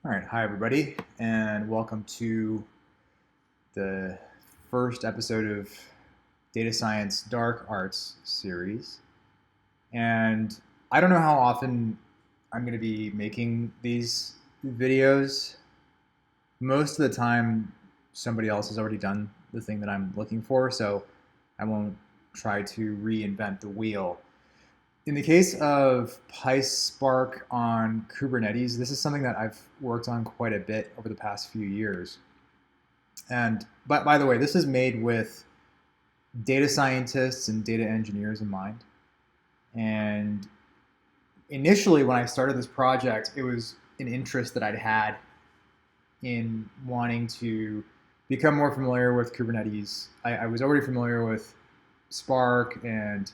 All right, hi everybody, and welcome to the first episode of Data Science Dark Arts series. And I don't know how often I'm going to be making these videos. Most of the time, somebody else has already done the thing that I'm looking for, so I won't try to reinvent the wheel. In the case of PySpark on Kubernetes, this is something that I've worked on quite a bit over the past few years. And but by the way, this is made with data scientists and data engineers in mind. And initially, when I started this project, it was an interest that I'd had in wanting to become more familiar with Kubernetes. I was already familiar with Spark and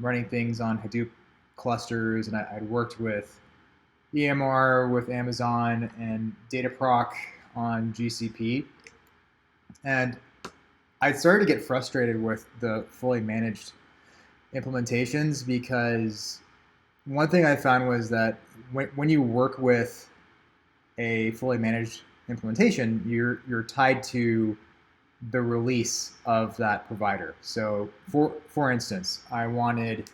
running things on Hadoop clusters, and I'd worked with EMR with Amazon and Dataproc on GCP. And I started to get frustrated with the fully managed implementations because one thing I found was that when you work with a fully managed implementation, you're tied to the release of that provider. So for instance, I wanted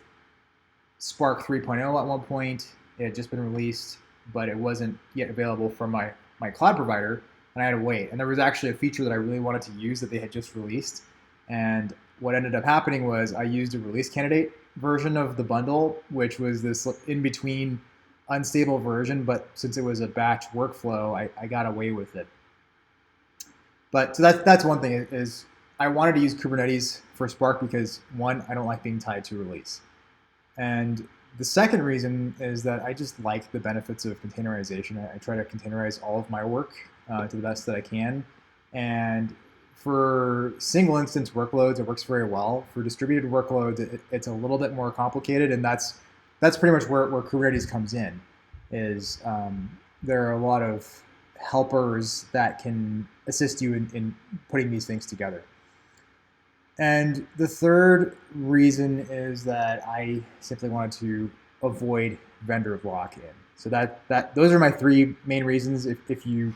Spark 3.0 at one point. It had just been released, but it wasn't yet available from my cloud provider, and I had to wait. And there was actually a feature that I really wanted to use that they had just released. And what ended up happening was I used a release candidate version of the bundle, which was this in-between unstable version, but since it was a batch workflow, I got away with it. But so that's one thing is I wanted to use Kubernetes for Spark because one, I don't like being tied to release. And the second reason is that I just like the benefits of containerization. I try to containerize all of my work to the best that I can. And for single instance workloads, it works very well. For distributed workloads, it's a little bit more complicated, and that's pretty much where Kubernetes comes in. Is there are a lot of helpers that can assist you in putting these things together. And the third reason is that I simply wanted to avoid vendor lock-in. So those are my three main reasons. If you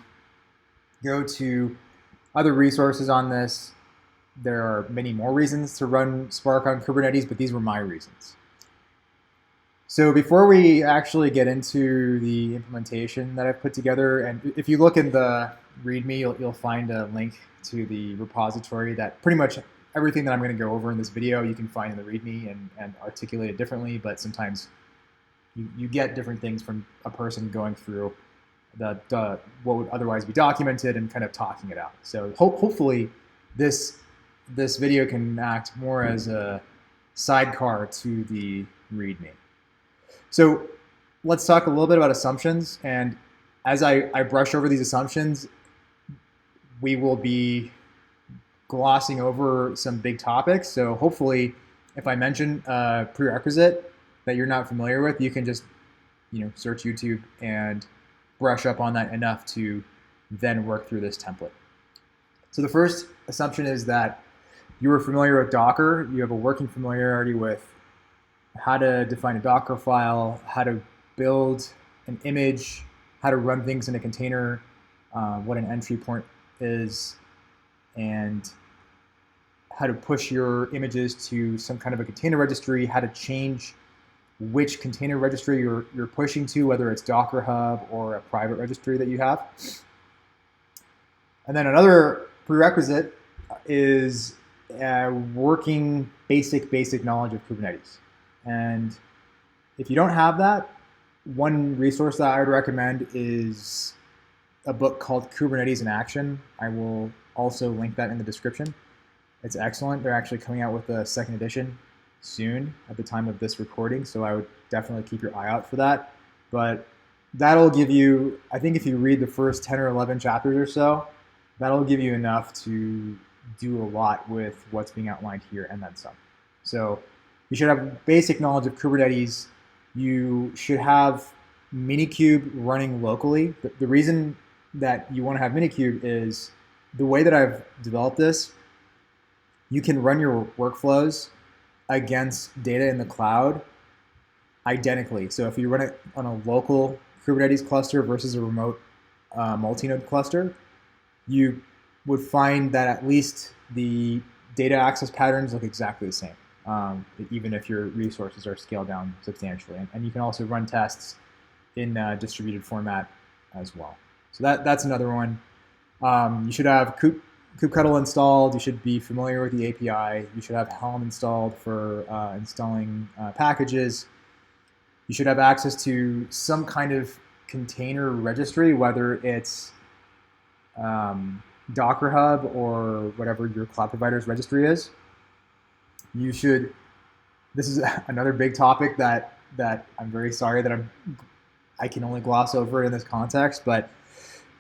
go to other resources on this, there are many more reasons to run Spark on Kubernetes, but these were my reasons. So before we actually get into the implementation that I've put together, and if you look in the README, you'll find a link to the repository that pretty much everything that I'm going to go over in this video you can find in the README and articulate it differently, but sometimes you get different things from a person going through what would otherwise be documented and kind of talking it out. So hopefully this video can act more as a sidecar to the README. So let's talk a little bit about assumptions. And as I brush over these assumptions, we will be glossing over some big topics. So hopefully, if I mention a prerequisite that you're not familiar with, you can just search YouTube and brush up on that enough to then work through this template. So the first assumption is that you are familiar with Docker. You have a working familiarity with how to define a Docker file, how to build an image, how to run things in a container, what an entry point is, and how to push your images to some kind of a container registry, how to change which container registry you're pushing to, whether it's Docker Hub or a private registry that you have. And then another prerequisite is working basic knowledge of Kubernetes. And if you don't have that, one resource that I would recommend is a book called Kubernetes in Action. I will also link that in the description. It's excellent. They're actually coming out with a second edition soon at the time of this recording, so I would definitely keep your eye out for that. But that'll give you, I think if you read the first 10 or 11 chapters or so, that'll give you enough to do a lot with what's being outlined here and then some. So you should have basic knowledge of Kubernetes. You should have Minikube running locally. The reason that you want to have Minikube is the way that I've developed this, you can run your workflows against data in the cloud identically. So if you run it on a local Kubernetes cluster versus a remote multi-node cluster, you would find that at least the data access patterns look exactly the same, even if your resources are scaled down substantially. And you can also run tests in distributed format as well. So that's another one. You should have kubectl installed. You should be familiar with the API. You should have Helm installed for installing packages. You should have access to some kind of container registry, whether it's Docker Hub or whatever your cloud provider's registry is. You should. This is another big topic that I'm very sorry that I can only gloss over in this context, but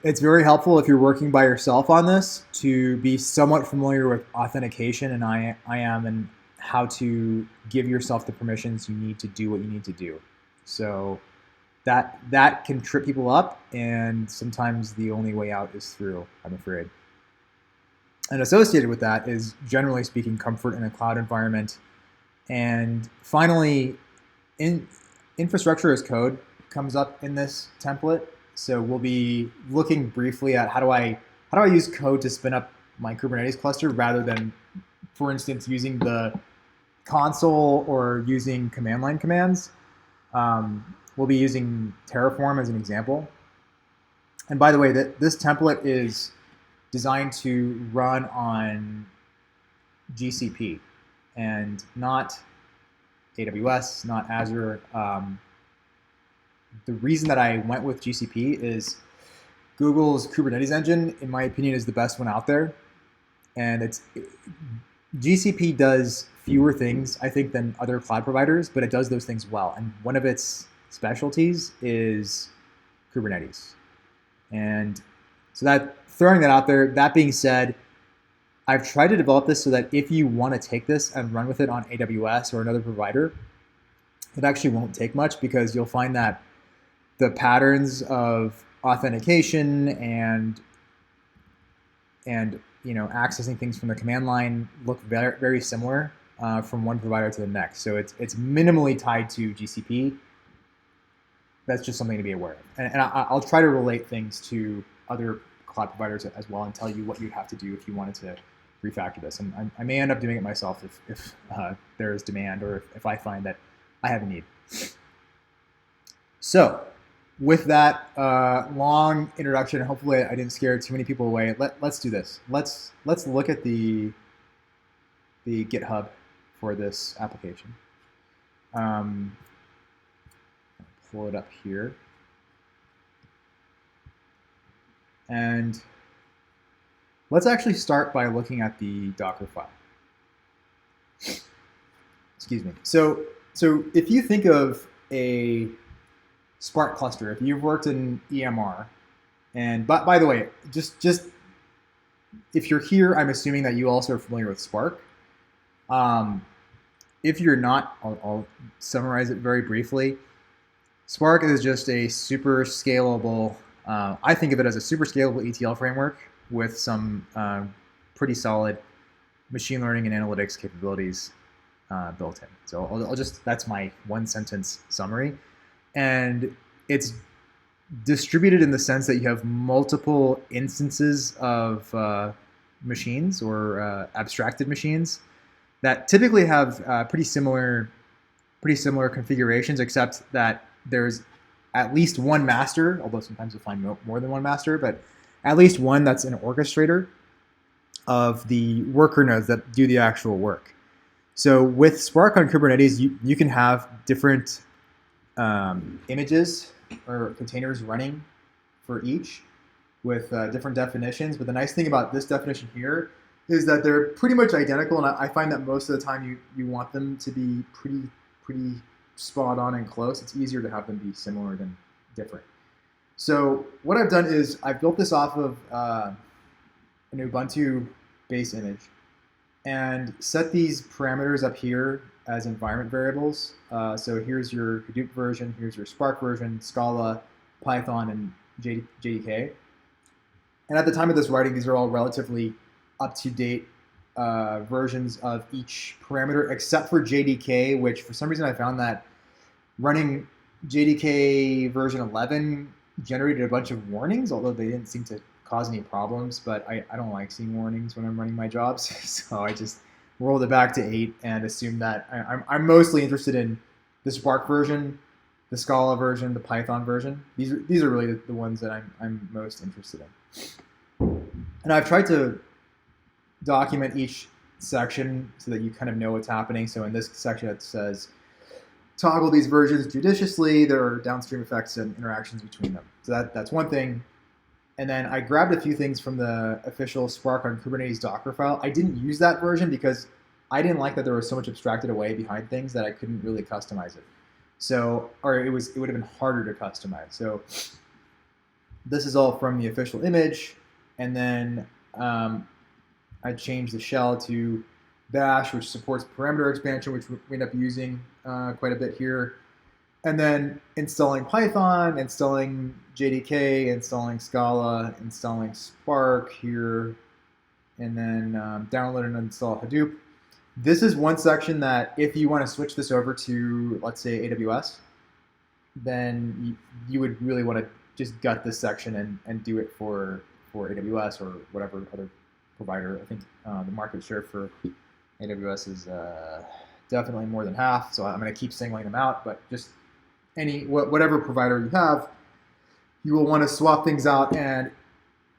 it's very helpful if you're working by yourself on this to be somewhat familiar with authentication, and I am, and how to give yourself the permissions you need to do what you need to do. So that can trip people up, and sometimes the only way out is through, I'm afraid. And associated with that is, generally speaking, comfort in a cloud environment. And finally, infrastructure as code comes up in this template. So we'll be looking briefly at how do I use code to spin up my Kubernetes cluster rather than, for instance, using the console or using command line commands. We'll be using Terraform as an example. And by the way, this template is designed to run on GCP and not AWS, not Azure. The reason that I went with GCP is Google's Kubernetes engine, in my opinion, is the best one out there. And GCP does fewer things, I think, than other cloud providers, but it does those things well. And one of its specialties is Kubernetes. And so throwing that out there, that being said, I've tried to develop this so that if you want to take this and run with it on AWS or another provider, it actually won't take much, because you'll find that the patterns of authentication and accessing things from the command line look very, very similar from one provider to the next. So it's minimally tied to GCP. That's just something to be aware of. And I'll try to relate things to other cloud providers as well, and tell you what you'd have to do if you wanted to refactor this. And I may end up doing it myself if there is demand, or if I find that I have a need. So with that long introduction, hopefully I didn't scare too many people away. Let's do this. Let's look at the GitHub for this application. Pull it up here. And let's actually start by looking at the Docker file. Excuse me. So if you think of a Spark cluster, if you've worked in EMR, and by the way, just if you're here, I'm assuming that you also are familiar with Spark. If you're not, I'll summarize it very briefly. Spark is just a super scalable, I think of it as a super scalable ETL framework with some pretty solid machine learning and analytics capabilities built in. So that's my one sentence summary. And it's distributed in the sense that you have multiple instances of machines or abstracted machines that typically have pretty similar configurations, except that there's at least one master, although sometimes you'll find more than one master, but at least one that's an orchestrator of the worker nodes that do the actual work. So with Spark on Kubernetes, you can have different images or containers running for each with different definitions. But the nice thing about this definition here is that they're pretty much identical, and I find that most of the time you want them to be pretty spot on and close. It's easier to have them be similar than different. So what I've done is I've built this off of an Ubuntu base image and set these parameters up here as environment variables. So here's your Hadoop version, here's your Spark version, Scala, Python, and JDK. And at the time of this writing, these are all relatively up-to-date versions of each parameter, except for JDK, which for some reason I found that running JDK version 11 generated a bunch of warnings, although they didn't seem to cause any problems. But I don't like seeing warnings when I'm running my jobs, so I just rolled it back to 8 and assumed that I'm mostly interested in the Spark version, the Scala version, the Python version. These are really the ones that I'm most interested in. And I've tried to document each section so that you kind of know what's happening. So in this section it says, toggle these versions judiciously. There are downstream effects and interactions between them. So that's one thing. And then I grabbed a few things from the official Spark on Kubernetes Docker file. I didn't use that version because I didn't like that there was so much abstracted away behind things that I couldn't really customize it. So, or it would have been harder to customize. So this is all from the official image. And then I changed the shell to Bash, which supports parameter expansion, which we end up using quite a bit here. And then installing Python, installing JDK, installing Scala, installing Spark here, and then download and install Hadoop. This is one section that if you want to switch this over to, let's say, AWS, then you would really want to just gut this section and do it for AWS or whatever other provider. I think the market share for AWS is definitely more than half, so I'm going to keep singling them out, but just whatever provider you have, you will want to swap things out. And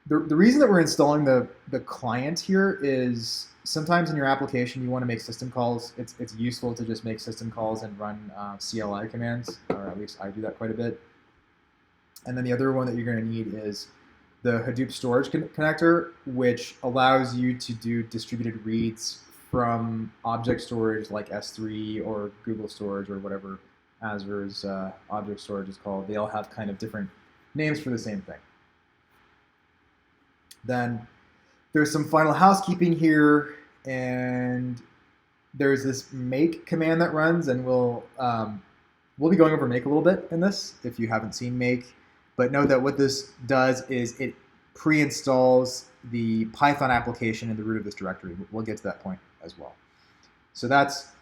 the reason that we're installing the client here is sometimes in your application you want to make system calls. It's useful to just make system calls and run CLI commands, or at least I do that quite a bit. And then the other one that you're going to need is the Hadoop storage connector, which allows you to do distributed reads from object storage like S3 or Google Storage or whatever Azure's object storage is called. They all have kind of different names for the same thing. Then there's some final housekeeping here, and there's this make command that runs, and we'll be going over make a little bit in this if you haven't seen make. But know that what this does is it pre-installs the Python application in the root of this directory. We'll get to that point as well. So that's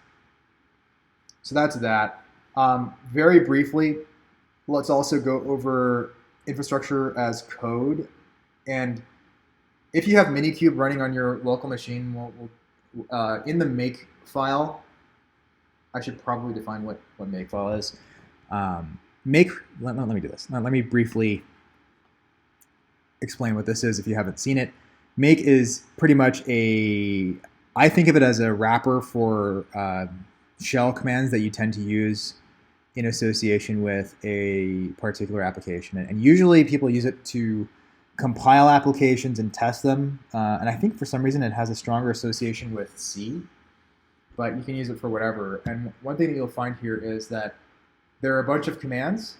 that. Very briefly, let's also go over infrastructure as code. And if you have Minikube running on your local machine, we'll in the make file, I should probably define what make file is. Let me do this. Let me briefly explain what this is if you haven't seen it. Make is pretty much I think of it as a wrapper for shell commands that you tend to use in association with a particular application. And usually people use it to compile applications and test them. And I think for some reason it has a stronger association with C, but you can use it for whatever. And one thing that you'll find here is that there are a bunch of commands.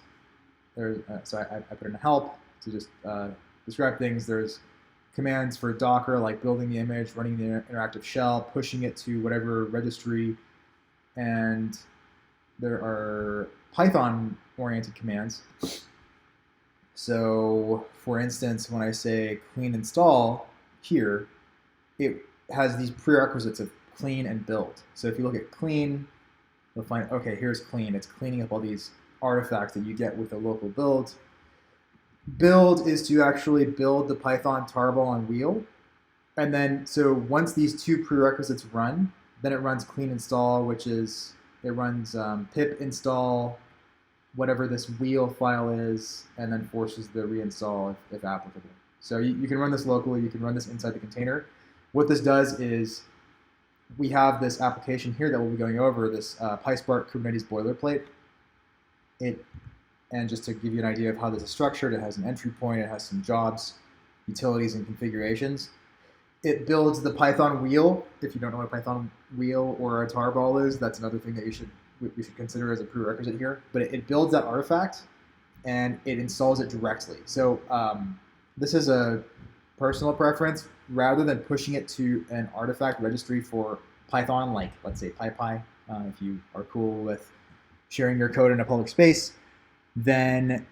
So I put in help to just describe things. There's commands for Docker, like building the image, running the interactive shell, pushing it to whatever registry. And there are Python-oriented commands. So for instance, when I say clean install here, it has these prerequisites of clean and build. So if you look at clean, you'll find, okay, here's clean. It's cleaning up all these artifacts that you get with a local build. Build is to actually build the Python tarball on wheel. And then, so once these two prerequisites run, then it runs clean install, which is, it runs pip install whatever this wheel file is, and then forces the reinstall if applicable. So you can run this locally, you can run this inside the container. What this does is, we have this application here that we'll be going over, this PySpark Kubernetes Boilerplate. And just to give you an idea of how this is structured, it has an entry point, it has some jobs, utilities, and configurations. It builds the Python wheel. If you don't know what a Python wheel or a tarball is, that's another thing that we should consider as a prerequisite here. But it builds that artifact, and it installs it directly. So this is a personal preference. Rather than pushing it to an artifact registry for Python, like let's say PyPy, if you are cool with sharing your code in a public space, then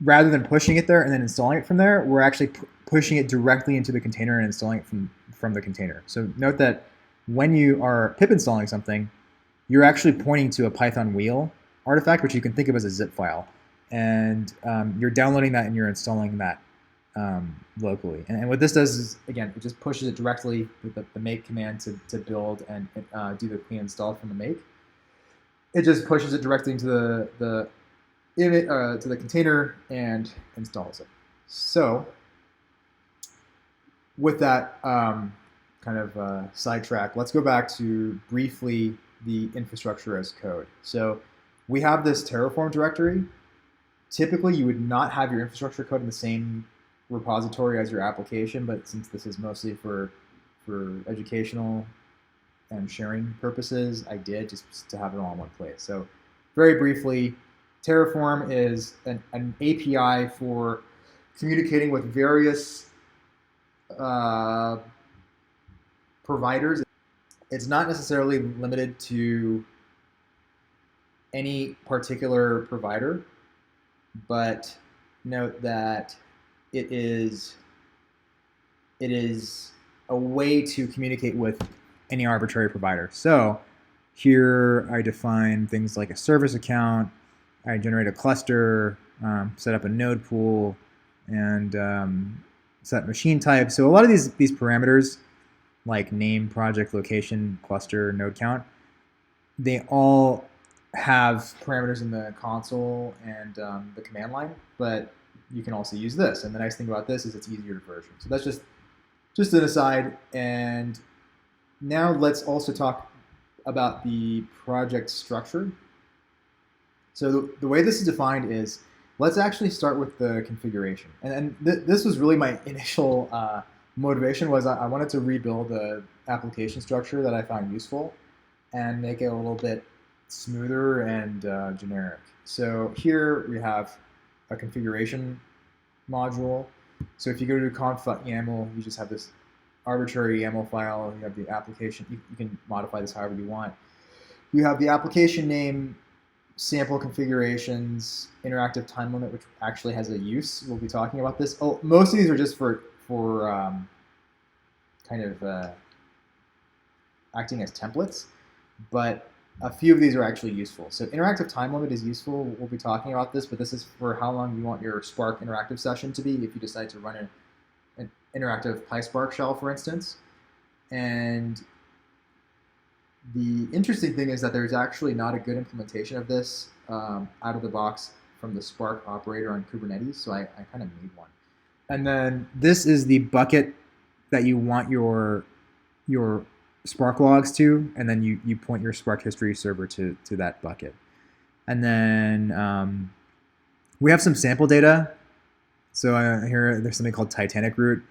rather than pushing it there and then installing it from there, we're actually pushing it directly into the container and installing it from the container. So note that when you are pip installing something, you're actually pointing to a Python wheel, artifact, which you can think of as a zip file. And you're downloading that and you're installing that locally. And what this does is, again, it just pushes it directly with the make command to build and do the clean install from the make. It just pushes it directly into the container and installs it. So with that kind of sidetrack, let's go back to briefly the infrastructure as code. So we have this Terraform directory. Typically, you would not have your infrastructure code in the same repository as your application, but since this is mostly for educational and sharing purposes, I did just to have it all in one place. So very briefly, Terraform is an API for communicating with various providers. It's not necessarily limited to any particular provider, but note that it is a way to communicate with any arbitrary provider. So here I define things like a service account, I generate a cluster, set up a node pool, and set machine type. So a lot of these parameters, like name, project, location, cluster, node count, they all have parameters in the console and the command line, but you can also use this. And the nice thing about this is it's easier to version. So that's just an aside. And now let's also talk about the project structure. So the way this is defined is, let's actually start with the configuration. And this was really my initial motivation, was I wanted to rebuild the application structure that I found useful and make it a little bit smoother and generic. So here we have a configuration module. So if you go to conf.yaml, you just have this arbitrary YAML file. You have the application. You can modify this however you want. You have the application name, sample configurations, interactive time limit, which actually has a use. We'll be talking about this. Oh, most of these are just for kind of acting as templates, but a few of these are actually useful. So interactive time limit is useful. We'll be talking about this, but this is for how long you want your Spark interactive session to be if you decide to run an interactive PySpark shell, for instance. And the interesting thing is that there's actually not a good implementation of this out of the box from the Spark operator on Kubernetes, so I kind of made one. And then this is the bucket that you want your Spark logs to, and then you point your Spark history server to that bucket. And then we have some sample data. So here there's something called Titanic root,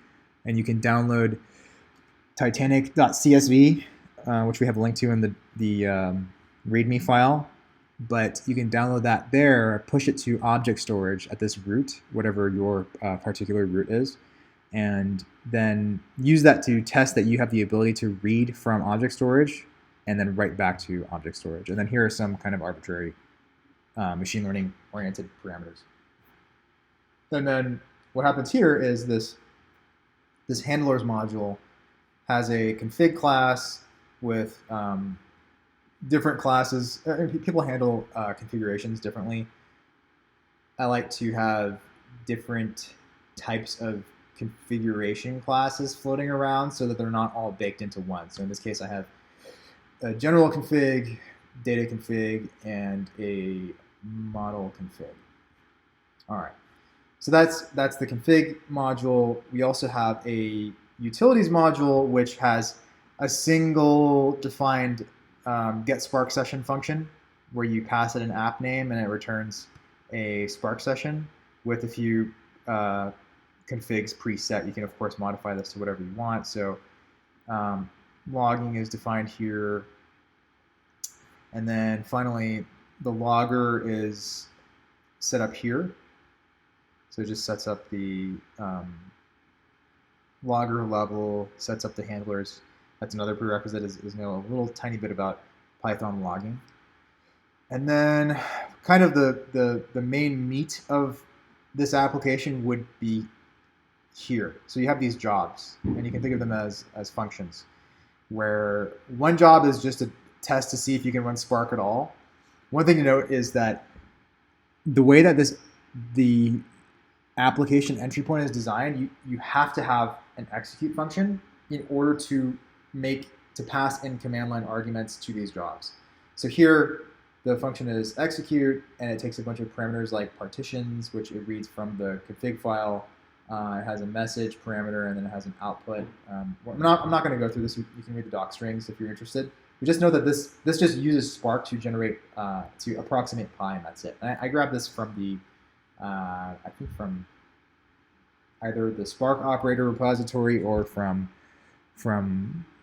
and you can download titanic.csv, which we have a link to in the README file. But you can download that there, push it to object storage at this root, whatever your particular root is, and then use that to test that you have the ability to read from object storage and then write back to object storage. And then here are some kind of arbitrary machine learning oriented parameters. And then what happens here is this handlers module has a config class with different classes. People handle configurations differently. I like to have different types of configuration classes floating around so that they're not all baked into one. So in this case, I have a general config, data config, and a model config. All right. So that's the config module. We also have a utilities module, which has a single defined get Spark session function where you pass it an app name and it returns a Spark session with a few configs preset. You can, of course, modify this to whatever you want. So logging is defined here. And then finally, the logger is set up here. So it just sets up the logger level, sets up the handlers. That's another prerequisite, is know a little tiny bit about Python logging. And then kind of the main meat of this application would be here. So you have these jobs, and you can think of them as functions, where one job is just a test to see if you can run Spark at all. one thing to note is that the way that the application entry point is designed, you have to have an execute function in order to pass in command line arguments to these jobs. So here, the function is execute, and it takes a bunch of parameters like partitions, which it reads from the config file. It has a message parameter, and then it has an output. I'm not going to go through this. You can read the doc strings if you're interested. But just know that this just uses Spark to generate to approximate pi, and that's it. And I grabbed this from the I think from either the Spark operator repository or from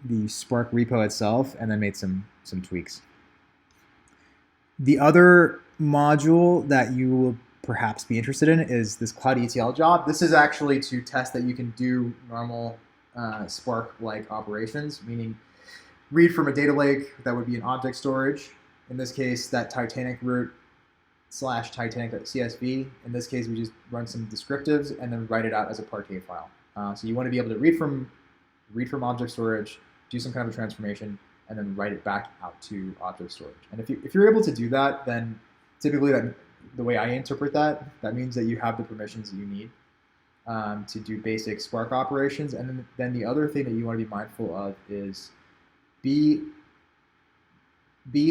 the Spark repo itself, and then made some tweaks. The other module that you will perhaps be interested in is this Cloud Etl job. This is actually to test that you can do normal Spark-like operations, meaning read from a data lake that would be an object storage. In this case, that Titanic root / Titanic.csv. In this case, we just run some descriptives and then write it out as a Parquet file. So you want to be able to read from object storage, do some kind of a transformation, and then write it back out to object storage. And if you're able to do that, then typically the way I interpret that means that you have the permissions that you need to do basic Spark operations. And then the other thing that you want to be mindful of is be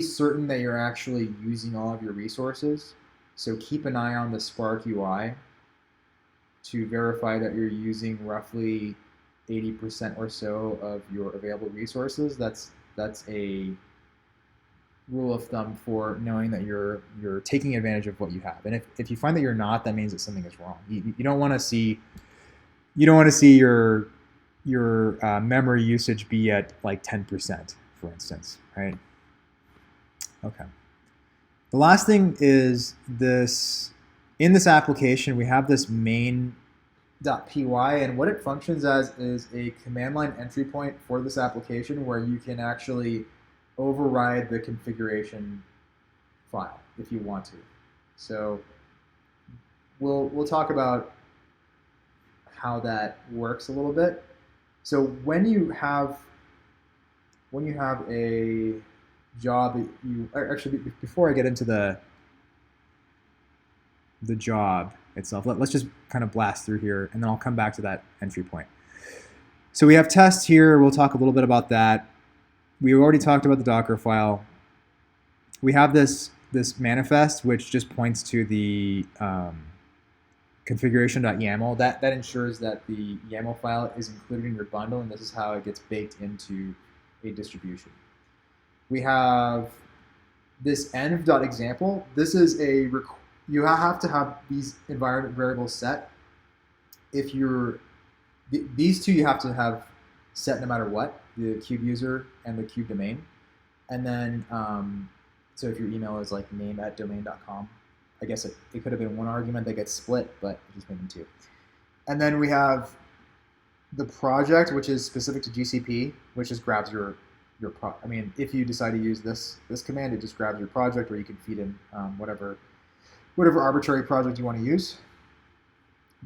certain that you're actually using all of your resources. So keep an eye on the Spark UI to verify that you're using roughly 80% or so of your available resources. That's a rule of thumb for knowing that you're taking advantage of what you have. And if you find that you're not, that means that something is wrong. You don't want to see your memory usage be at like 10%, for instance, right? Okay. The last thing is this. In this application, we have this main.py, and what it functions as is a command line entry point for this application where you can actually override the configuration file if you want to. So we'll talk about how that works a little bit. So when you have a job, actually before I get into the job itself, let's just kind of blast through here, and then I'll come back to that entry point. So we have test here. We'll talk a little bit about that. We already talked about the Docker file. We have this manifest, which just points to the configuration.yaml. That ensures that the YAML file is included in your bundle, and this is how it gets baked into a distribution. We have this env.example. This is you have to have these environment variables set. If these two you have to have set no matter what, the kube user and the kube domain. And then, so if your email is like name@domain.com, I guess it could have been one argument that gets split, but it just made them two. And then we have the project, which is specific to GCP, which just grabs your if you decide to use this command, it just grabs your project, or you can feed in whatever arbitrary project you want to use.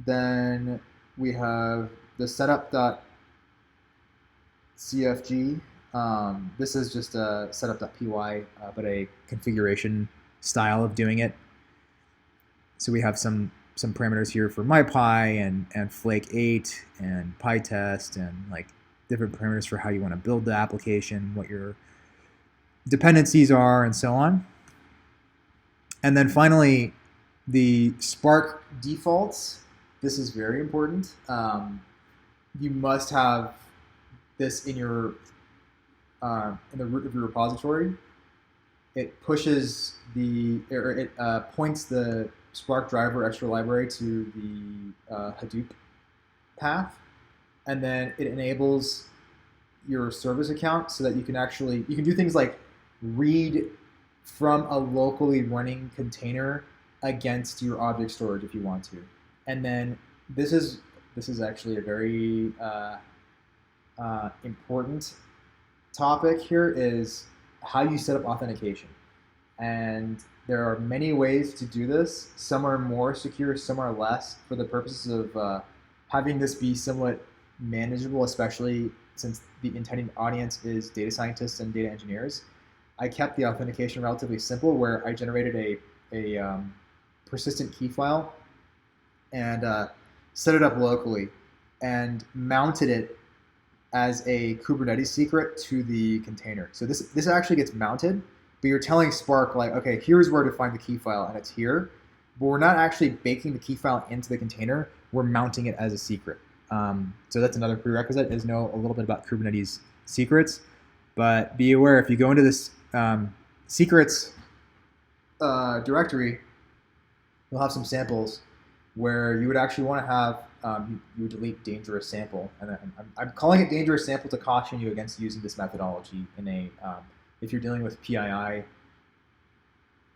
Then we have the setup.cfg. This is just a setup.py, but a configuration style of doing it. So we have some parameters here for MyPy and Flake 8 and PyTest and like different parameters for how you want to build the application, what your dependencies are, and so on. And then finally, the Spark defaults. This is very important. You must have this in your in the root of your repository. It pushes it points the Spark driver extra library to the Hadoop path, and then it enables your service account so that you can do things like read from a locally running container against your object storage if you want to. And then this is actually a very important topic here, is how you set up authentication. And there are many ways to do this. Some are more secure, some are less, for the purposes of having this be somewhat manageable, especially since the intended audience is data scientists and data engineers. I kept the authentication relatively simple, where I generated a persistent key file and set it up locally and mounted it as a Kubernetes secret to the container. So this actually gets mounted, but you're telling Spark, like, okay, here's where to find the key file, and it's here. But we're not actually baking the key file into the container. We're mounting it as a secret. So that's another prerequisite, is know a little bit about Kubernetes secrets. But be aware, if you go into this secrets directory, you'll have some samples where you would actually want to have, you would delete dangerous sample. And I'm calling it dangerous sample to caution you against using this methodology in a, if you're dealing with PII,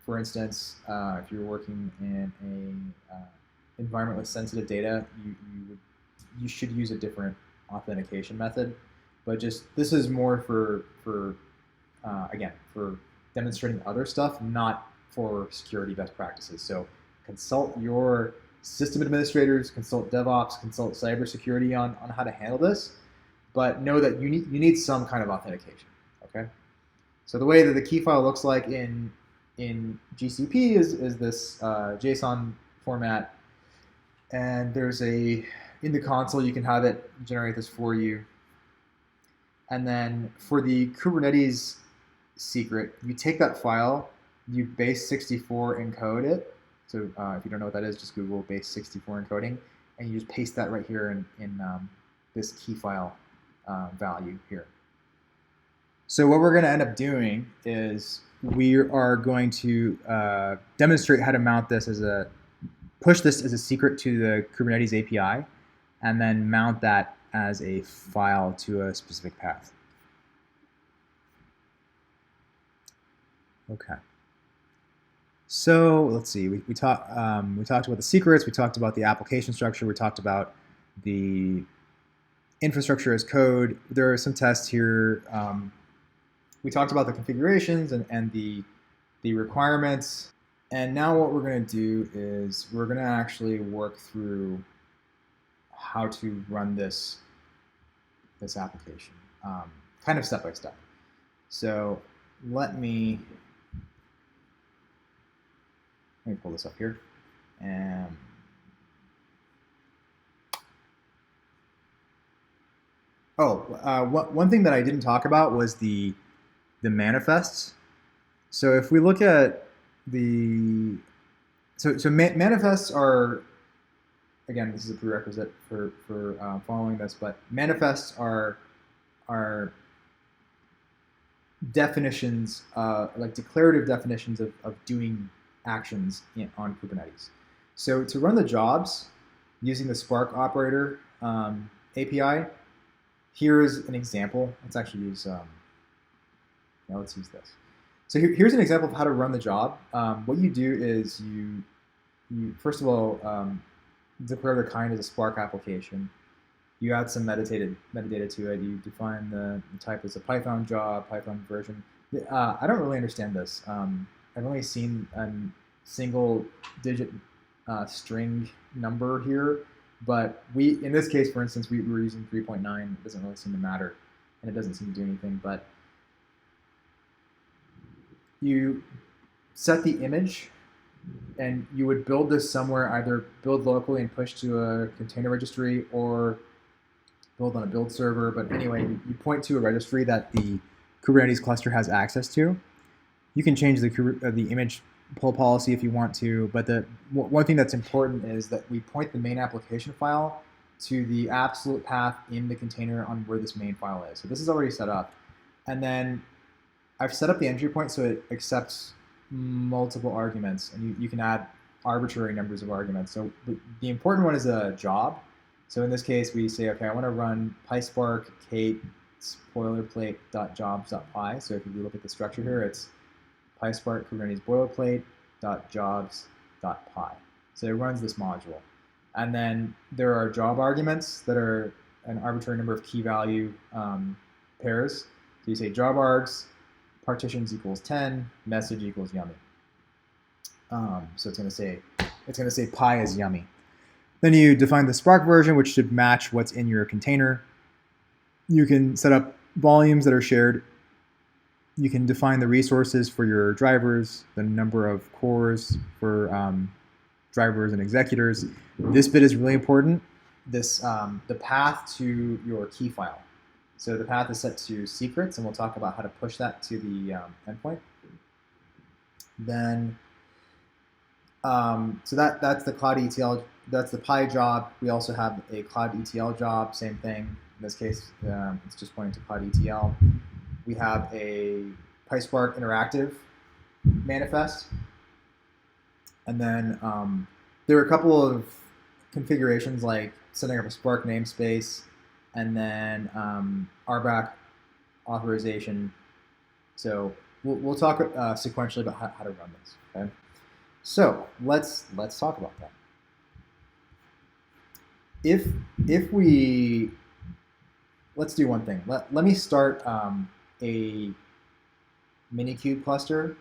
for instance, if you're working in a environment with sensitive data, you should use a different authentication method. But just, this is more for again, for demonstrating other stuff, not for security best practices. So consult your system administrators, consult DevOps, consult cybersecurity on how to handle this, but know that you need some kind of authentication. Okay. So the way that the key file looks like in GCP is this JSON format, and there's in the console you can have it generate this for you. And then for the Kubernetes secret, you take that file, you base64 encode it. So if you don't know what that is, just Google base64 encoding, and you just paste that right here in this key file value here. So what we're going to end up doing is we are going to demonstrate how to mount this push this as a secret to the Kubernetes API, and then mount that as a file to a specific path. Okay. So let's see. We talked about the secrets. We talked about the application structure. We talked about the infrastructure as code. There are some tests here. We talked about the configurations and the requirements. And now what we're going to do is we're going to actually work through how to run this application, kind of step by step. So let me pull this up here. And one thing that I didn't talk about was the manifests. So if we look at manifests are, again, this is a prerequisite for following this, but manifests are definitions, like declarative definitions of doing actions on Kubernetes. So to run the jobs using the Spark operator API, here's an example. Let's actually use, let's use this. So here's an example of how to run the job. What you do is you first of all declare the kind as a Spark application. You add some metadata to it. You define the type as a Python job, Python version. I don't really understand this. I've only seen a single digit string number here, but in this case, for instance, we were using 3.9. It doesn't really seem to matter, and it doesn't seem to do anything, but you set the image, and you would build this somewhere, either build locally and push to a container registry, or build on a build server. But anyway, you point to a registry that the Kubernetes cluster has access to. You can change the image pull policy if you want to, but the one thing that's important is that we point the main application file to the absolute path in the container on where this main file is. So this is already set up. And then I've set up the entry point so it accepts multiple arguments, and you can add arbitrary numbers of arguments. So the important one is a job. So in this case, we say, okay, I want to run PySpark Kate boilerplate.jobs.py. So if you look at the structure here, it's PySpark Kubernetes boilerplate.jobs.py. So it runs this module. And then there are job arguments that are an arbitrary number of key value pairs. So you say job args, partitions equals 10, message equals yummy. So it's going to say py is yummy. Then you define the Spark version, which should match what's in your container. You can set up volumes that are shared you can define the resources for your drivers, the number of cores for drivers and executors. This bit is really important. The path to your key file. So the path is set to secrets, and we'll talk about how to push that to the endpoint. Then, so that's the cloud ETL. That's the Pi job. We also have a cloud ETL job. Same thing. In this case, it's just pointing to cloud ETL. We have a PySpark interactive manifest. And then there are a couple of configurations like setting up a Spark namespace and then RBAC authorization. So we'll talk sequentially about how to run this. Okay. So let's talk about that. Let's do one thing. Let me start a Minikube cluster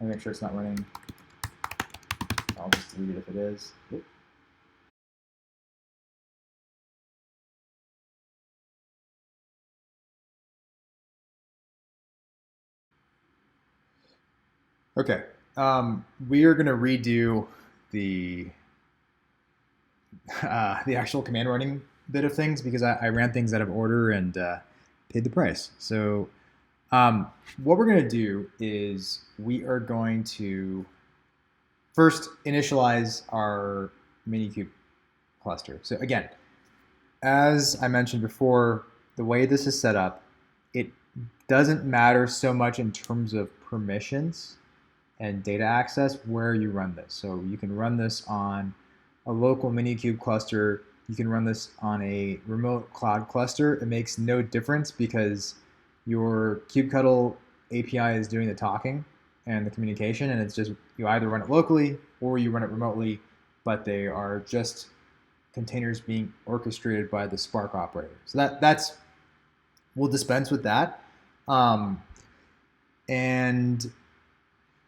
and make sure it's not running. I'll just delete it if it is. Oop. Okay, we are going to redo the actual command running bit of things because I ran things out of order and paid the price. So what we're going to do is we are going to first initialize our Minikube cluster. So again, as I mentioned before, the way this is set up, it doesn't matter so much in terms of permissions and data access where you run this. So you can run this on a local Minikube cluster. You can run this on a remote cloud cluster. It makes no difference because your kubectl API is doing the talking and the communication, and it's just you either run it locally or you run it remotely, but they are just containers being orchestrated by the Spark operator. So that's we'll dispense with that. And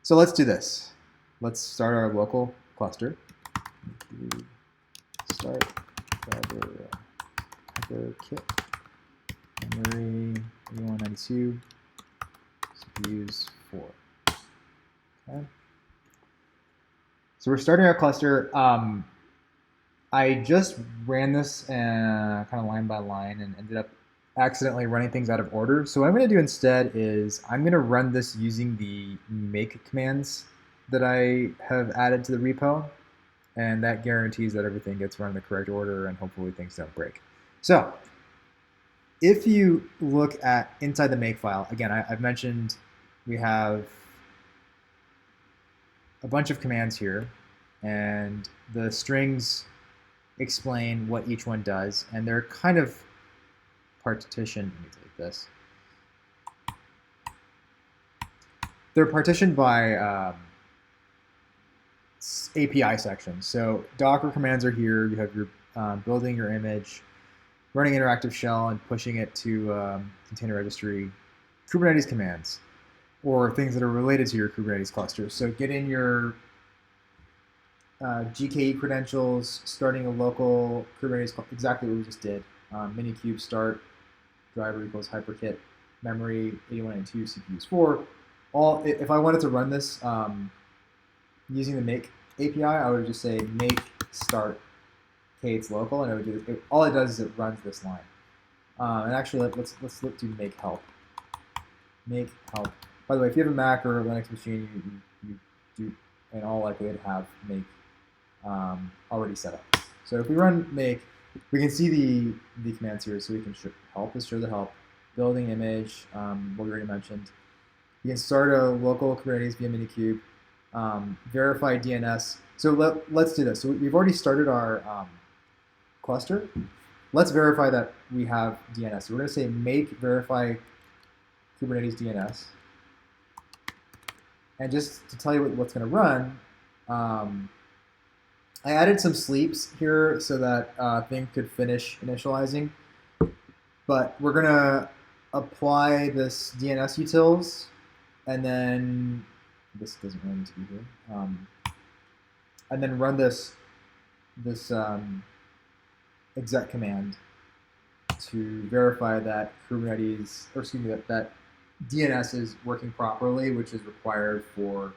so let's do this. Let's start our local cluster. Start driver kit memory 8192 CPUs 4. Okay. So we're starting our cluster. I just ran this kind of line by line and ended up accidentally running things out of order. So what I'm going to do instead is I'm going to run this using the make commands that I have added to the repo. And that guarantees that everything gets run in the correct order and hopefully things don't break. So if you look at inside the make file, again, I've mentioned we have a bunch of commands here, and the strings explain what each one does, and they're kind of partitioned. Let me take this. They're partitioned by API sections. So Docker commands are here. You have your building your image, running interactive shell, and pushing it to container registry. Kubernetes commands, or things that are related to your Kubernetes cluster. So get in your GKE credentials, starting a local Kubernetes, exactly what we just did. Minikube start, driver equals hyperkit, memory 8192, CPUs 4. If I wanted to run this using the make API, I would just say make start k8s local, and it would do all it does is it runs this line. And actually, let's look to make help. Make help. By the way, if you have a Mac or a Linux machine, you do in all likelihood have make already set up. So if we run make, we can see the commands here. So we can help is show the help, building image, what we already mentioned. You can start a local Kubernetes via Minikube, verify DNS. So let's do this. So we've already started our cluster. Let's verify that we have DNS. So we're going to say make verify Kubernetes DNS. And just to tell you what's going to run, I added some sleeps here so that thing could finish initializing. But we're going to apply this DNS utils, and then this doesn't really need to be here. And then run this exec command to verify that Kubernetes, or excuse me, that DNS is working properly, which is required for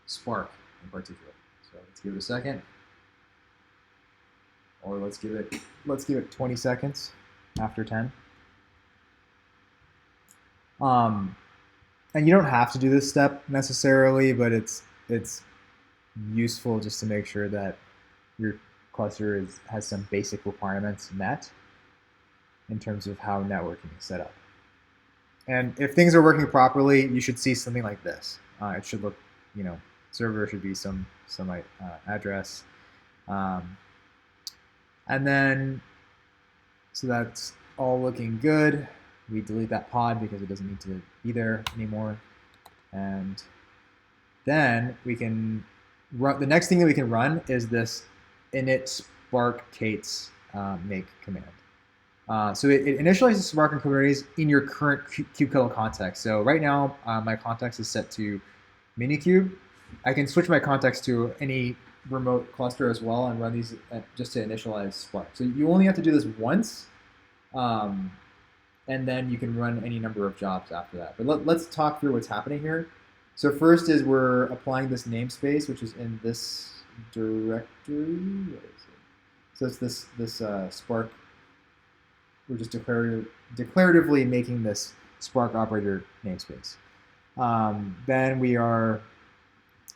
Spark in particular. So let's give it a second, or let's give it 20 seconds after 10. And you don't have to do this step necessarily, but it's useful just to make sure that your cluster has some basic requirements met in terms of how networking is set up. And if things are working properly, you should see something like this. It should look, server should be some address. And then, so that's all looking good. We delete that pod because it doesn't need to be there anymore. And then we can run, the next thing that we can run is this init spark k8s make command. So it initializes Spark and Kubernetes in your current kubectl context. So right now, my context is set to Minikube. I can switch my context to any remote cluster as well and run these just to initialize Spark. So you only have to do this once, and then you can run any number of jobs after that. But let's talk through what's happening here. So first is we're applying this namespace, which is in this directory. Where is it? So it's this Spark. We're just declaratively making this Spark operator namespace. Then we are,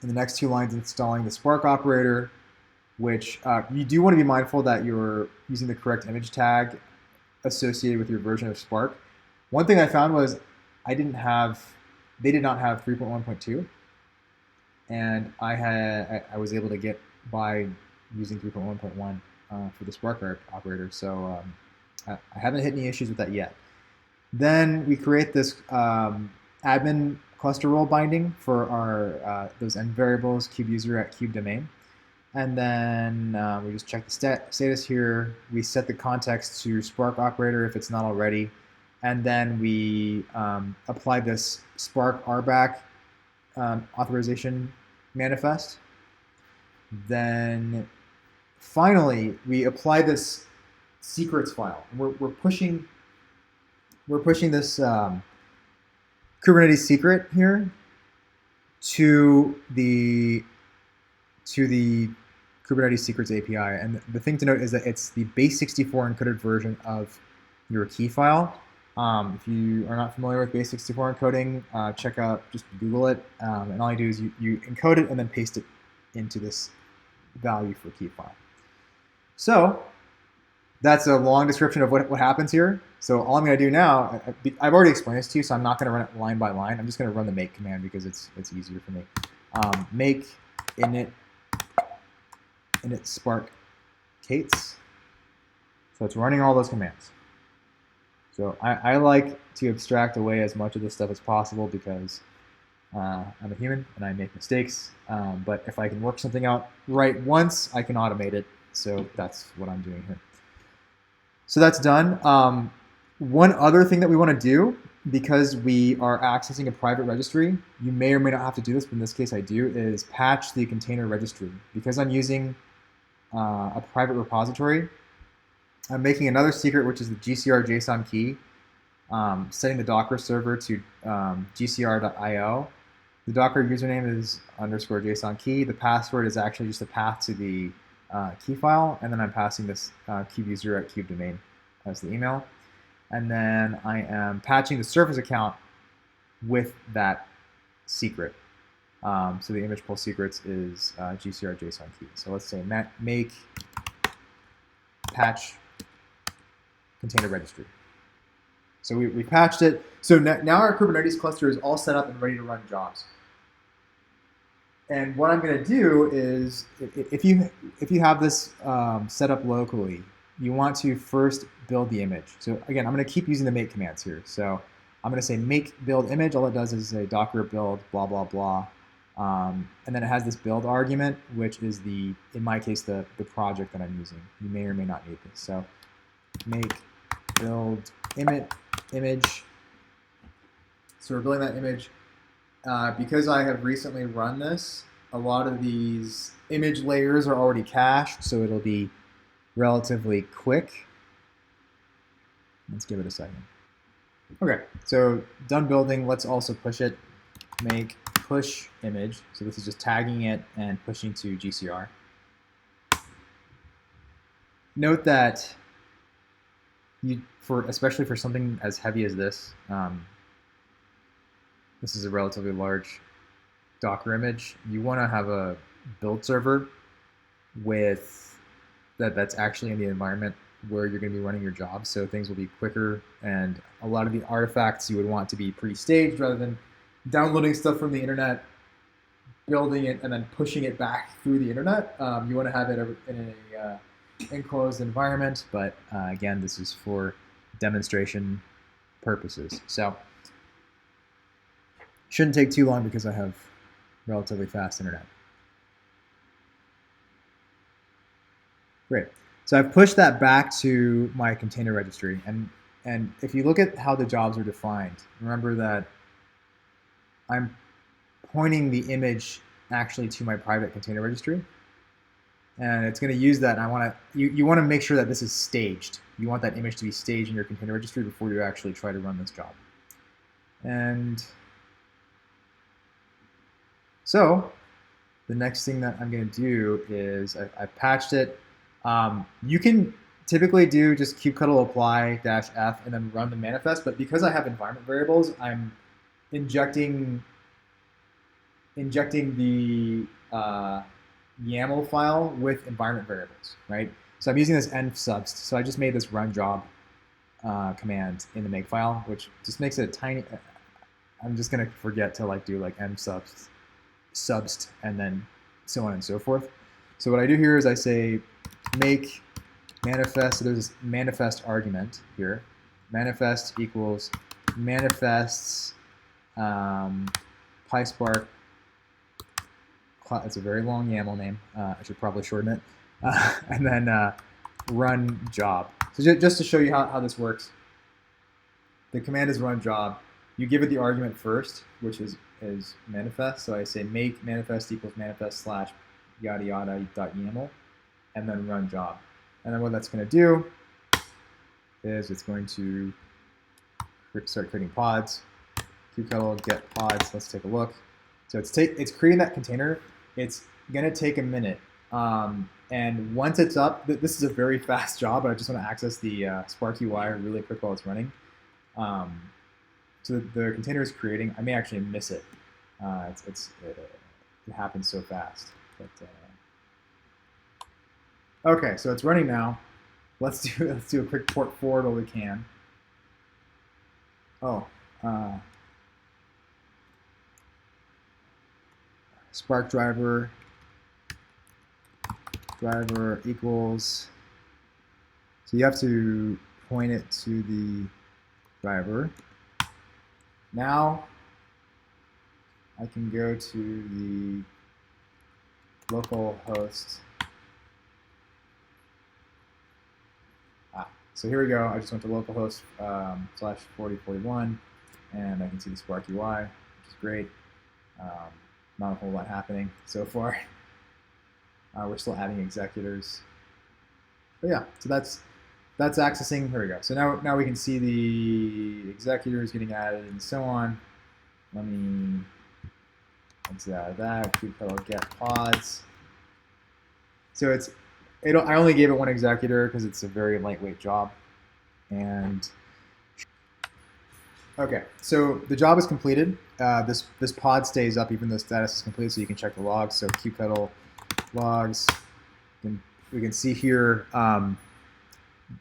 in the next 2 lines, installing the Spark operator, which you do want to be mindful that you're using the correct image tag associated with your version of Spark. One thing I found was they did not have 3.1.2, and I was able to get by using 3.1.1 for the Spark operator. So I haven't hit any issues with that yet. Then we create this admin cluster role binding for our those end variables, kube user at kube domain. And then we just check the status here. We set the context to Spark operator if it's not already. And then we apply this Spark RBAC authorization manifest. Then finally, we apply this secrets file. We're pushing this Kubernetes secret here to the Kubernetes secrets API. And the thing to note is that it's the base64 encoded version of your key file. If you are not familiar with base64 encoding, check out, just Google it. And all you do is you encode it and then paste it into this value for key file. So that's a long description of what happens here. So all I'm going to do now, I've already explained this to you, so I'm not going to run it line by line. I'm just going to run the make command because it's easier for me. Make init spark k8s. So it's running all those commands. So I like to abstract away as much of this stuff as possible because I'm a human and I make mistakes. But if I can work something out right once, I can automate it. So that's what I'm doing here. So that's done. One other thing that we want to do, because we are accessing a private registry, you may or may not have to do this, but in this case I do, is patch the container registry. Because I'm using a private repository, I'm making another secret, which is the GCR JSON key, setting the Docker server to gcr.io. The Docker username is _JSON key. The password is actually just a path to the key file, and then I'm passing this kube user at kube domain as the email. And then I am patching the service account with that secret. So the image pull secrets is GCR JSON key. So let's say make patch container registry. So we patched it. So now our Kubernetes cluster is all set up and ready to run jobs. And what I'm going to do is, if you have this set up locally, you want to first build the image. So again, I'm going to keep using the make commands here. So I'm going to say make build image. All it does is say docker build blah blah blah, and then it has this build argument, which is in my case the project that I'm using. You may or may not need this. So make build image. So we're building that image. Because I have recently run this, a lot of these image layers are already cached, so it'll be relatively quick. Let's give it a second. Okay, so done building. Let's also push it. Make push image. So this is just tagging it and pushing to GCR. Note that especially for something as heavy as this, this is a relatively large Docker image. You want to have a build server that's actually in the environment where you're going to be running your job, so things will be quicker, and a lot of the artifacts you would want to be pre-staged rather than downloading stuff from the internet, building it, and then pushing it back through the internet. You want to have it in a enclosed environment, but again, this is for demonstration purposes. So shouldn't take too long because I have relatively fast internet. Great. So I've pushed that back to my container registry, and if you look at how the jobs are defined, remember that I'm pointing the image actually to my private container registry, and it's going to use that. And you want to make sure that this is staged. You want that image to be staged in your container registry before you actually try to run this job. And so the next thing that I'm going to do is I've patched it. You can typically do just kubectl apply -f and then run the manifest, but because I have environment variables, I'm injecting the YAML file with environment variables, right? So I'm using this env-subst. So I just made this run job command in the makefile, which just makes it a tiny. I'm just gonna forget to do env-subst and then so on and so forth. So what I do here is I say make manifest. So there's this manifest argument here. Manifest equals manifests PySpark. It's a very long YAML name. I should probably shorten it. And then run job. So just to show you how this works, the command is run job. You give it the argument first, which is manifest. So I say make manifest equals manifest slash yada yada dot YAML, and then run job. And then what that's going to do is it's going to start creating pods. Kubectl get pods. Let's take a look. So it's creating that container. It's going to take a minute. And once it's up, this is a very fast job, but I just want to access the Spark UI really quick while it's running. So the container is creating. I may actually miss it. It happens so fast. But, okay, so it's running now. Let's do a quick port forward while we can. Oh. Spark driver equals, so you have to point it to the driver. Now I can go to the local host. So here we go. I just went to localhost /4041, and I can see the Spark UI, which is great. Not a whole lot happening so far. We're still adding executors. But yeah, so that's accessing. Here we go. So now we can see the executors getting added and so on. Let me exit out of that. Kubectl get pods. So I only gave it one executor because it's a very lightweight job. And okay, so the job is completed. This pod stays up even though status is complete, so you can check the logs. So kubectl logs. We can see here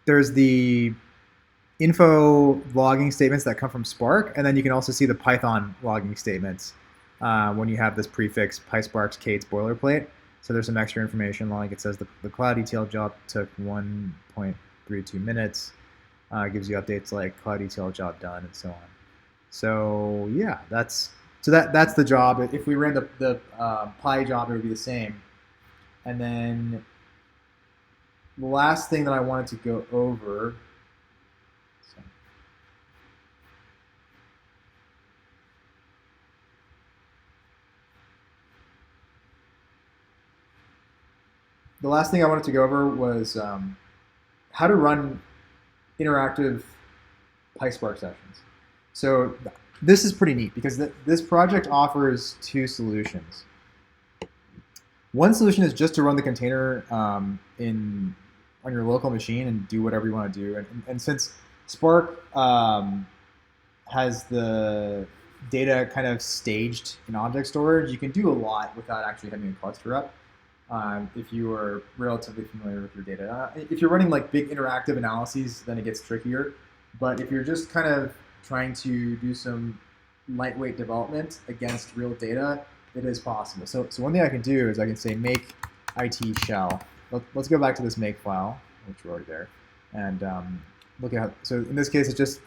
there's the info logging statements that come from Spark, and then you can also see the Python logging statements when you have this prefix PySpark's Kate's boilerplate. So there's some extra information, like it says the cloud Etl job took 1.32 minutes. Gives you updates like cloud Etl job done and so on. So yeah, that's the job. If we ran the Py job, it would be the same. And then the last thing that I wanted to go over. The last thing I wanted to go over was how to run interactive PySpark sessions. So this is pretty neat because this project offers two solutions. One solution is just to run the container on your local machine and do whatever you want to do. And since Spark has the data kind of staged in object storage, you can do a lot without actually having a cluster up. If you are relatively familiar with your data. If you're running like big interactive analyses, then it gets trickier. But if you're just kind of trying to do some lightweight development against real data, it is possible. So one thing I can do is I can say make it shell. Let's go back to this make file, which we're already there, and look at how, so in this case, it's just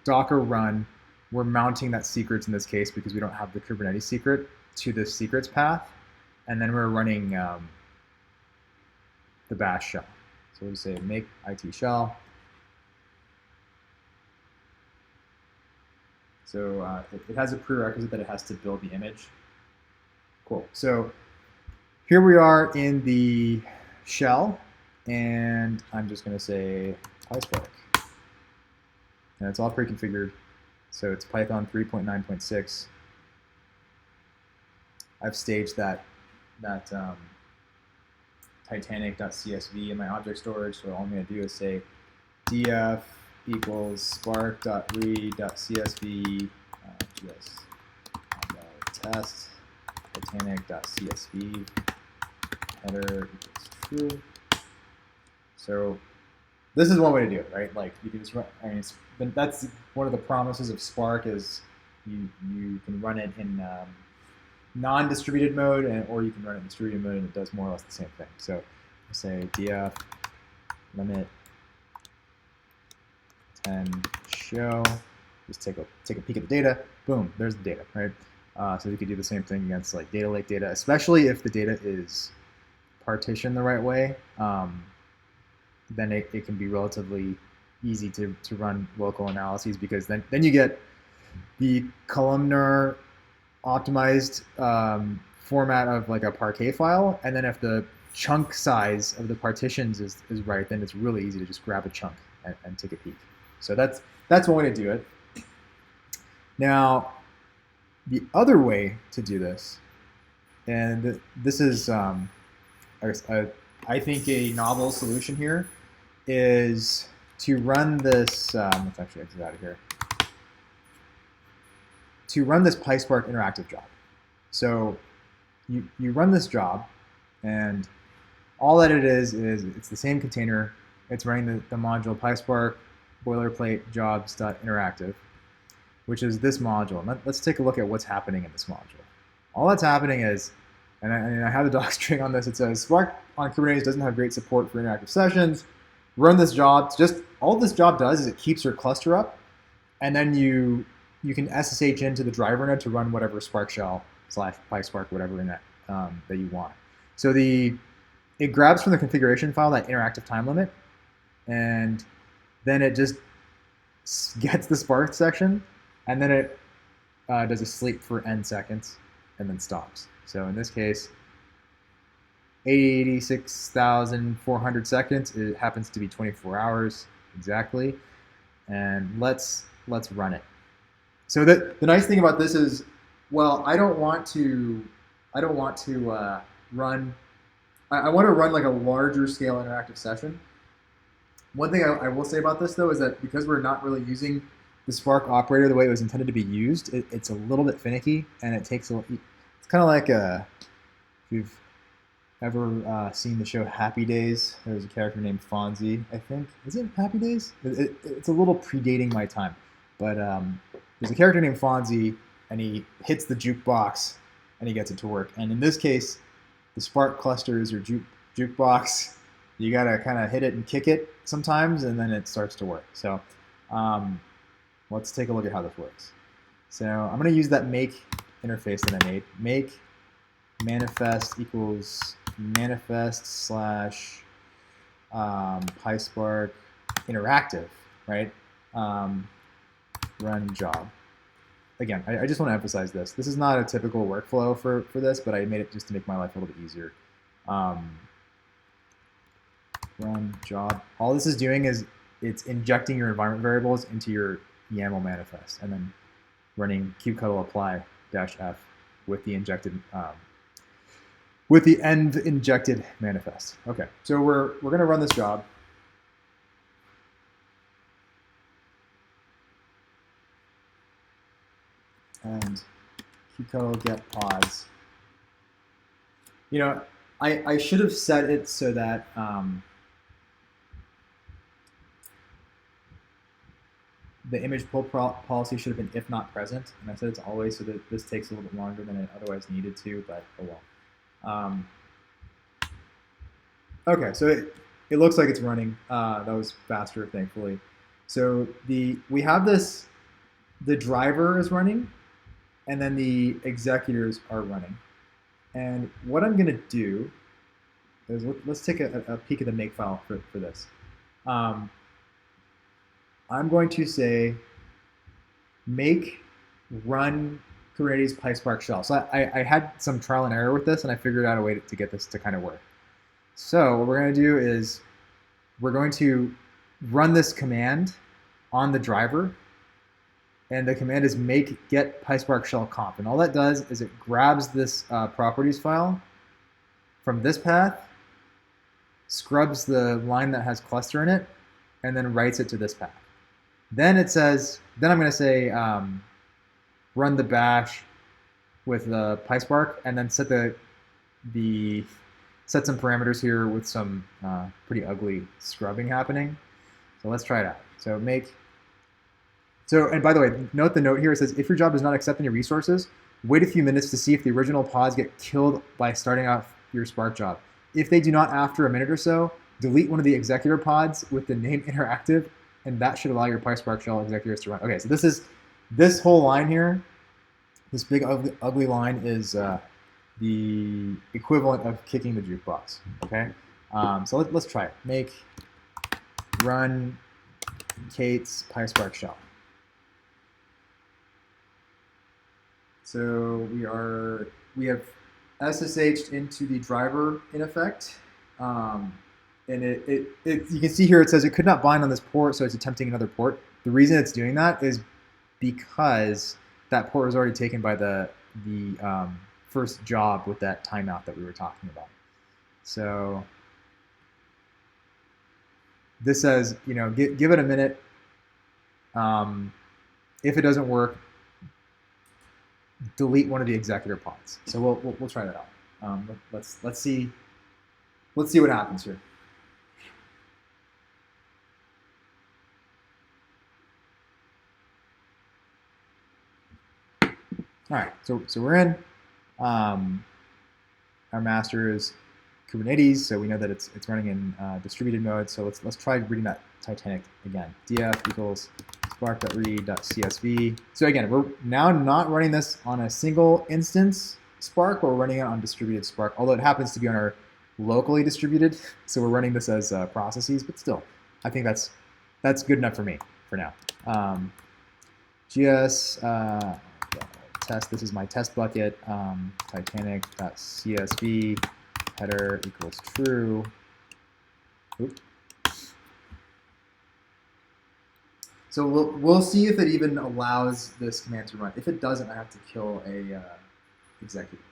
Docker run. We're mounting that secrets in this case because we don't have the Kubernetes secret to the secrets path. And then we're running the bash shell. So we'll say make it shell. So it has a prerequisite that it has to build the image. Cool. So here we are in the shell, and I'm just going to say PySpark. And it's all pre-configured. So it's Python 3.9.6. I've staged that Titanic.csv in my object storage. So all I'm going to do is say df equals spark.read.csv test Titanic.csv header equals true. So this is one way to do it, right? Like you can just run. I mean, that's one of the promises of Spark is you can run it in non-distributed mode, or you can run it in distributed mode, and it does more or less the same thing. So I say df limit 10 show. Just take a peek at the data. Boom, there's the data, right? So you could do the same thing against like data lake data, especially if the data is partitioned the right way. Then it can be relatively easy to run local analyses, because then you get the columnar optimized format of like a Parquet file, and then if the chunk size of the partitions is right, then it's really easy to just grab a chunk and take a peek. So that's one way to do it. Now, the other way to do this, and this is I think a novel solution here, is to run this. Let's actually exit out of here. To run this PySpark interactive job. So you run this job, and all that it is it's the same container. It's running the module PySpark boilerplate jobs.interactive, which is this module. And let's take a look at what's happening in this module. All that's happening is, and I have the doc string on this, it says Spark on Kubernetes doesn't have great support for interactive sessions. Run this job. Just all this job does is it keeps your cluster up, and then you can SSH into the driver node to run whatever Spark shell / PySpark, whatever in that that you want. So it grabs from the configuration file that interactive time limit, and then it just gets the Spark section, and then it does a sleep for n seconds, and then stops. So in this case, 86,400 seconds. It happens to be 24 hours exactly, and let's run it. So the nice thing about this is, well, I want to run like a larger scale interactive session. One thing I will say about this though is that because we're not really using the Spark operator the way it was intended to be used, it's a little bit finicky, and it takes it's kind of like if you've ever seen the show Happy Days, there's a character named Fonzie, I think. Is it Happy Days? It's a little predating my time, but there's a character named Fonzie, and he hits the jukebox, and he gets it to work. And in this case, the Spark cluster is your jukebox. You gotta kind of hit it and kick it sometimes, and then it starts to work. So let's take a look at how this works. So I'm gonna use that make interface that I made. Make manifest equals manifest / PySpark interactive, right? Run job. Again, I just want to emphasize this. This is not a typical workflow for this, but I made it just to make my life a little bit easier. Run job. All this is doing is it's injecting your environment variables into your YAML manifest, and then running kubectl apply -f with the injected with the end injected manifest. Okay, so we're gonna run this job. And kubectl get pods. You know, I should have set it so that the image pull policy should have been if not present, and I said it's always, so that this takes a little bit longer than it otherwise needed to, but oh well. Okay, so it looks like it's running. That was faster, thankfully. So we have this, the driver is running, and then the executors are running. And what I'm gonna do is, let's take a peek at the makefile for this. I'm going to say make run Kubernetes PySpark shell. So I had some trial and error with this, and I figured out a way to get this to kind of work. So what we're going to do is we're going to run this command on the driver, and the command is make get PySpark shell conf. And all that does is it grabs this properties file from this path, scrubs the line that has cluster in it, and then writes it to this path. Then it says, then I'm going to say run the bash with the PySpark, and then set set some parameters here with some pretty ugly scrubbing happening. So let's try it out. So and by the way, note the note here. It says if your job does not accept any resources, wait a few minutes to see if the original pods get killed by starting off your Spark job. If they do not after a minute or so, delete one of the executor pods with the name interactive, and that should allow your PySpark shell executors to run. Okay, so this whole line here, this big ugly line is the equivalent of kicking the jukebox. Okay, so let's try it. Make run Kate's PySpark shell. So we have SSH'd into the driver in effect. And you can see here it says it could not bind on this port, so it's attempting another port. The reason it's doing that is because that port was already taken by the first job with that timeout that we were talking about. So this says, give it a minute. If it doesn't work, delete one of the executor pods. So we'll try that out. Let's see what happens here. All right, so we're in. Our master is Kubernetes, so we know that it's running in distributed mode. So let's try reading that Titanic again. df equals spark.read.csv. So again, we're now not running this on a single instance Spark, but we're running it on distributed Spark, although it happens to be on our locally distributed. So we're running this as processes, but still, I think that's good enough for me for now. Test, this is my test bucket, titanic.csv, header equals true. Oops. So we'll see if it even allows this command to run. If it doesn't, I have to kill a executive.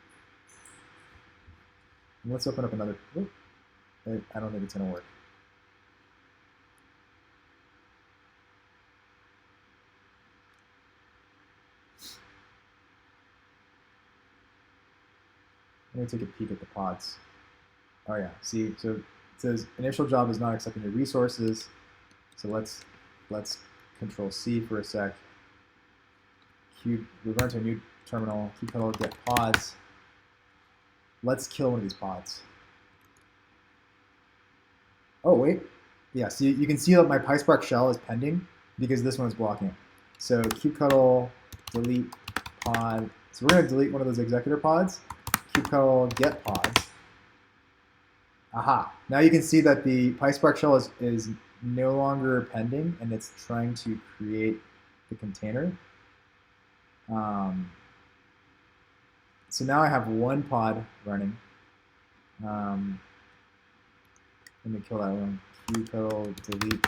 And let's open up another. I don't think it's going to work. Let me take a peek at the pods. Oh yeah, see, so it says initial job is not accepting the resources. So let's Control C for a sec. We're going to a new terminal. Kubectl get pods. Let's kill one of these pods. Oh wait, yeah. So you can see that my PySpark shell is pending because this one is blocking it. So kubectl delete pod. So we're going to delete one of those executor pods. Kubectl get pods. Aha! Now you can see that the PySpark shell is no longer pending, and it's trying to create the container. So now I have one pod running. Let me kill that one. Kubectl delete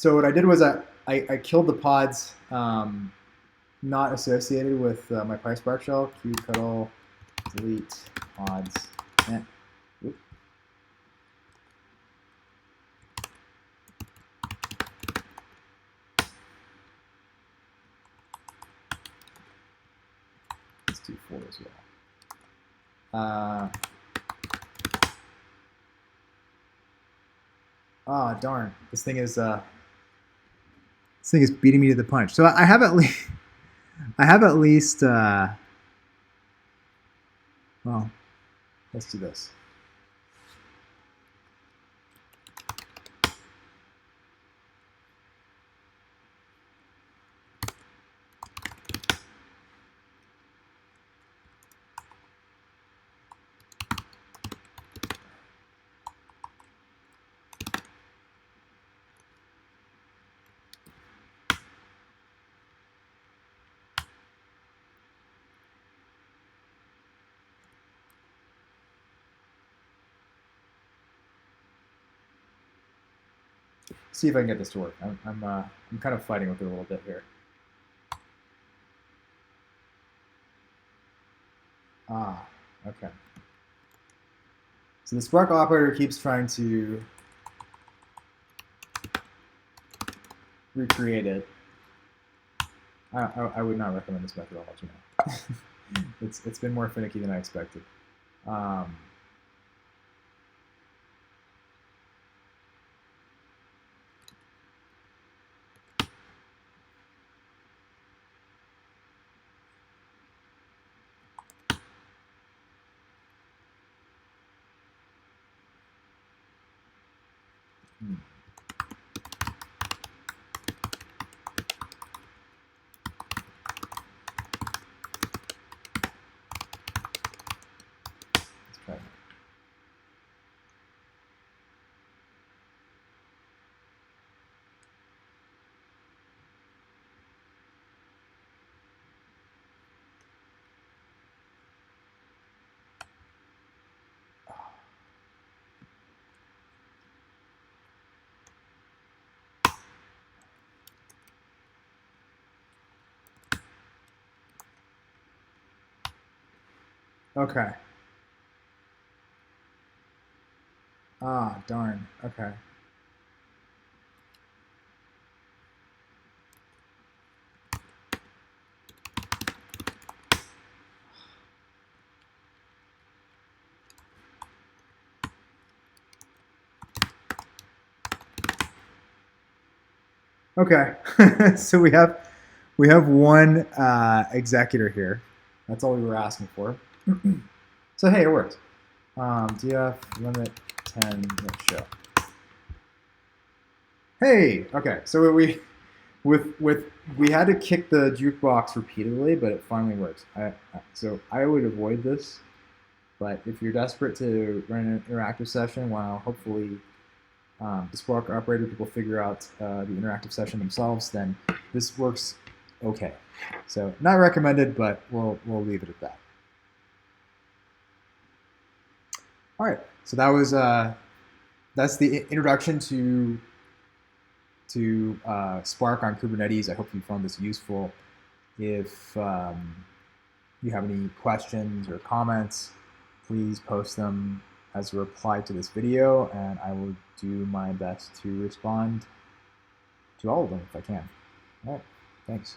So what I did was I killed the pods not associated with my PySpark shell. Kubectl delete pods. Oop. Let's do 4 as well. Oh darn! This thing is beating me to the punch. So I have at least well, let's do this. See if I can get this to work. I'm kind of fighting with it a little bit here. Ah, okay. So the Spark operator keeps trying to recreate it. I would not recommend this methodology now. It's been more finicky than I expected. Let's try that. Okay. Ah, darn. Okay. Okay. So we have one executor here. That's all we were asking for. So hey, it works. df limit 10 show. Hey, okay. So we had to kick the jukebox repeatedly, but it finally works. So I would avoid this, but if you're desperate to run an interactive session, while hopefully the Spark operator people figure out the interactive session themselves, then this works okay. So not recommended, but we'll leave it at that. All right, so that was that's the introduction to Spark on Kubernetes. I hope you found this useful. If you have any questions or comments, please post them as a reply to this video, and I will do my best to respond to all of them if I can. All right, thanks.